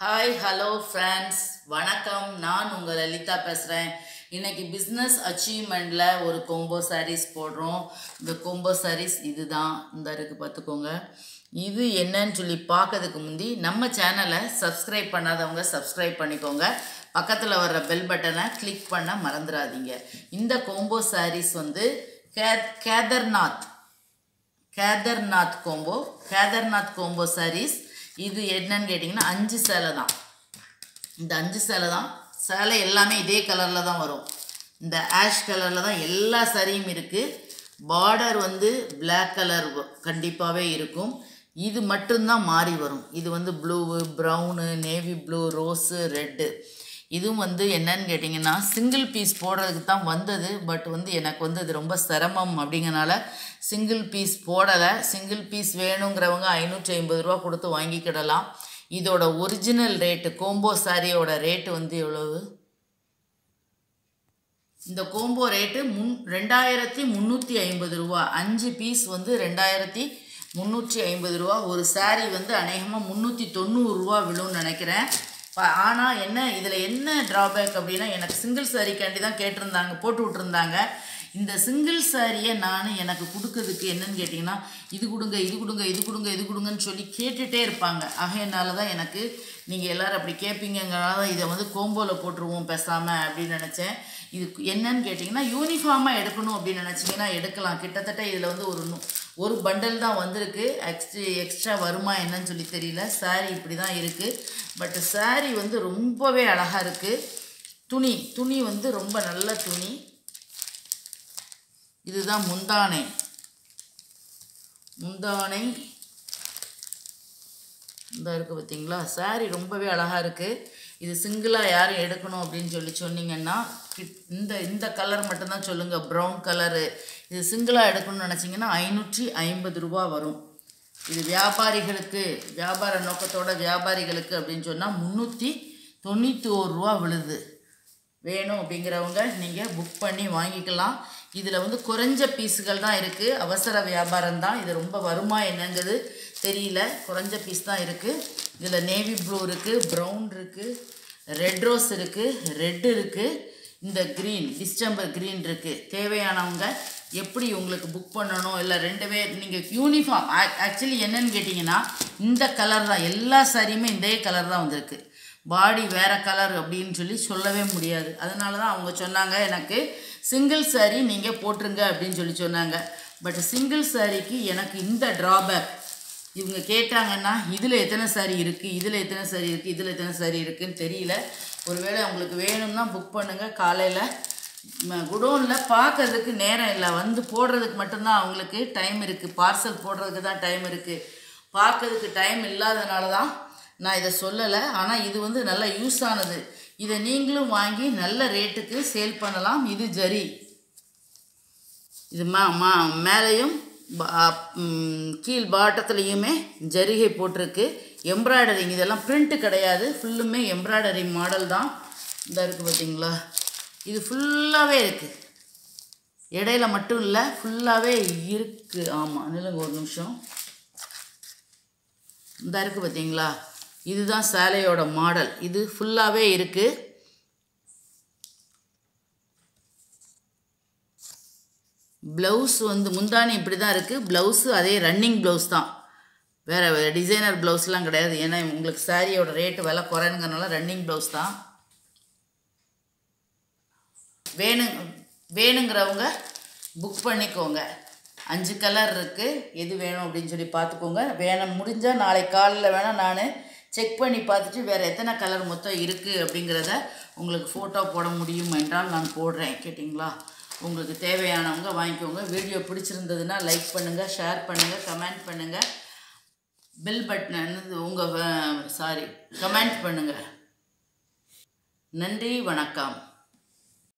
Hi hello friends, வணக்கம். நான் உங்கள் லலிதா பேசுகிறேன். இன்றைக்கி பிஸ்னஸ் அச்சீவ்மெண்ட்டில் ஒரு கோம்போ சாரீஸ் போடுறோம். இந்த கோம்போ சாரீஸ் இது தான் இந்த இருக்குது, பார்த்துக்கோங்க. இது என்னன்னு சொல்லி பார்க்கறதுக்கு முந்தி நம்ம சேனலை சப்ஸ்கிரைப் பண்ணாதவங்க சப்ஸ்கிரைப் பண்ணிக்கோங்க. பக்கத்தில் வர்ற பெல் பட்டனை கிளிக் பண்ண மறந்துடாதீங்க. இந்த கோம்போ சாரீஸ் வந்து கேதர்நாத் கோம்போ சாரீஸ். இது என்னன்னு கேட்டிங்கன்னா 5 சேலை தான். இந்த 5 சேலை தான். சேலை எல்லாமே இதே கலரில் தான் வரும். இந்த ஆஷ் கலரில் தான் எல்லா சாரியும் இருக்குது. பார்டர் வந்து பிளாக் கலர் கண்டிப்பாகவே இருக்கும். இது மட்டும்தான் மாறி வரும். இது வந்து blue, brown, navy blue, rose, red. இதுவும் வந்து என்னன்னு கேட்டிங்கன்னா சிங்கிள் பீஸ் போடுறதுக்கு தான் வந்தது. பட் வந்து எனக்கு வந்து அது ரொம்ப சிரமம் அப்படிங்கிறனால சிங்கிள் பீஸ் போடலை. சிங்கிள் பீஸ் வேணுங்கிறவங்க 550 ரூபா கொடுத்து வாங்கிக்கிடலாம். இதோட ஒரிஜினல் ரேட்டு, கோம்போ சாரியோட ரேட்டு வந்து எவ்வளவு? இந்த கோம்போ ரேட்டு 2350 ரூபா. 5 பீஸ் வந்து 2350 ரூபா. ஒரு சாரீ வந்து அநேகமாக 390 ரூபா விழுன்னு நினைக்கிறேன். ஆனால் என்ன இதில் என்ன ட்ராபேக் அப்படின்னா, எனக்கு சிங்கிள் சாரீக்காண்டி தான் கேட்டிருந்தாங்க, போட்டு விட்டுருந்தாங்க. இந்த சிங்கிள் சாரியை எனக்கு கொடுக்கறதுக்கு என்னன்னு கேட்டிங்கன்னா, இது கொடுங்க இது கொடுங்க இது கொடுங்க இது கொடுங்கன்னு சொல்லி கேட்டுகிட்டே இருப்பாங்க. ஆகையினால தான் எனக்கு நீங்கள் எல்லோரும் அப்படி கேட்பீங்கிறனால தான் இதை வந்து கோம்போவில் போட்டுருவோம் பேசாமல் அப்படின்னு நினச்சேன். இது என்னன்னு கேட்டிங்கன்னா, யூனிஃபார்மாக எடுக்கணும் அப்படின்னு நினச்சிங்கன்னா எடுக்கலாம். கிட்டத்தட்ட இதில் வந்து ஒரு பண்டல் தான் வந்திருக்கு. எக்ஸ்ட்ரா வருமா என்னன்னு சொல்லி தெரியல. சாரீ இப்படி தான் இருக்குது. பட் சாரீ வந்து ரொம்பவே அழகாக இருக்குது. துணி வந்து ரொம்ப நல்ல துணி. இதுதான் முந்தானை. இந்த இருக்குது பார்த்தீங்களா? சாரீ ரொம்பவே அழகாக இருக்குது. இது சிங்கிளாக யாரும் எடுக்கணும் அப்படின்னு சொன்னீங்கன்னா இந்த கலர் மட்டும்தான் சொல்லுங்கள், ப்ரௌன் கலரு. இது சிங்கிளாக எடுக்கணும்னு நினச்சிங்கன்னா 550 ரூபா வரும். இது வியாபாரிகளுக்கு, வியாபார நோக்கத்தோட வியாபாரிகளுக்கு அப்படின்னு சொன்னால் 391 ரூபா விழுது. வேணும் அப்படிங்கிறவங்க நீங்கள் புக் பண்ணி வாங்கிக்கலாம். இதில் வந்து குறைஞ்ச பீஸுகள் தான் இருக்குது. அவசர வியாபாரம் தான். இது ரொம்ப வருமா என்னங்கிறது தெரியல. குறைஞ்ச பீஸ் தான் இருக்குது. இதில் நேவி ப்ளூ இருக்குது, ப்ரௌன் இருக்குது, ரெட் ரோஸ் இருக்குது, ரெட்டு இருக்குது, இந்த க்ரீன் டிஸ்டம்பர் க்ரீன் இருக்குது. தேவையானவங்க எப்படி உங்களுக்கு புக் பண்ணணும், இல்லை 2 பேர் நீங்கள் யூனிஃபார்ம். ஆக்சுவலி என்னன்னு கேட்டிங்கன்னா இந்த கலர் தான் எல்லா சாரியுமே இதே கலர் தான் வந்திருக்கு. பாடி வேறு கலர் அப்படின்னு சொல்லவே முடியாது. அதனால தான் அவங்க சொன்னாங்க எனக்கு சிங்கிள் சாரீ நீங்கள் போட்டுருங்க அப்படின்னு சொன்னாங்க. பட் சிங்கிள் சாரீக்கு எனக்கு இந்த ட்ராபேக். இவங்க கேட்டாங்கன்னா இதில் எத்தனை சாரீ இருக்குது, இதில் எத்தனை சாரீ இருக்குது, இதில் எத்தனை சாரீ இருக்குதுன்னு தெரியல. ஒருவேளை உங்களுக்கு வேணும்னா புக் பண்ணுங்கள். காலையில் குடோனில் பார்க்கறதுக்கு நேரம் இல்லை, வந்து போடுறதுக்கு மட்டும்தான் அவங்களுக்கு டைம் இருக்குது. பார்சல் போடுறதுக்கு தான் டைம் இருக்குது. பார்க்கறதுக்கு டைம் இல்லாதனால தான் நான் இதை சொல்லலை. ஆனால் இது வந்து நல்லா யூஸ் ஆனது. இதை நீங்களும் வாங்கி நல்ல ரேட்டுக்கு சேல் பண்ணலாம். இது ஜரி. இது மேலேயும் கீழ் பாட்டத்துலேயுமே ஜரிகை போட்டிருக்கு. எம்ப்ராய்டரிங். இதெல்லாம் பிரிண்ட்டு கிடையாது, ஃபுல்லுமே எம்ப்ராய்டரி மாடல் தான். இந்த இருக்குது பார்த்தீங்களா? இது ஃபுல்லாகவே இருக்குது. இடையில மட்டும் இல்லை, ஃபுல்லாகவே இருக்குது. ஆமாம், நில்லுங்க ஒரு நிமிஷம். இந்த இருக்குது பார்த்தீங்களா? இதுதான் சேலையோட மாடல். இது ஃபுல்லாகவே இருக்குது. ப்ளவுஸ் வந்து முந்தானி இப்படி தான் இருக்குது. ப்ளவுஸு அதே ரன்னிங் ப்ளவுஸ் தான், வேறு டிசைனர் ப்ளவுஸ்லாம் கிடையாது. ஏன்னா உங்களுக்கு சாரியோட ரேட்டு விலை குறைங்கிறனால ரன்னிங் ப்ளவுஸ் தான். வேணுங்கிறவங்க புக் பண்ணிக்கோங்க. 5 கலர் இருக்குது. எது வேணும் அப்படின்னு பார்த்துக்கோங்க. முடிஞ்சால் நாளைக்கு காலையில் வேணால் நான் செக் பண்ணி பார்த்துட்டு வேறு எத்தனை கலர் மொத்தம் இருக்குது அப்படிங்கிறத உங்களுக்கு ஃபோட்டோ போட முடியும் என்றால் நான் போடுறேன். கேட்டிங்களா? உங்களுக்கு தேவையானவங்க வாங்கிக்கோங்க. வீடியோ பிடிச்சிருந்ததுன்னா லைக் பண்ணுங்கள், ஷேர் பண்ணுங்கள், கமெண்ட் பண்ணுங்கள். பெல் பட்டன் கமெண்ட் பண்ணுங்கள். நன்றி, வணக்கம்.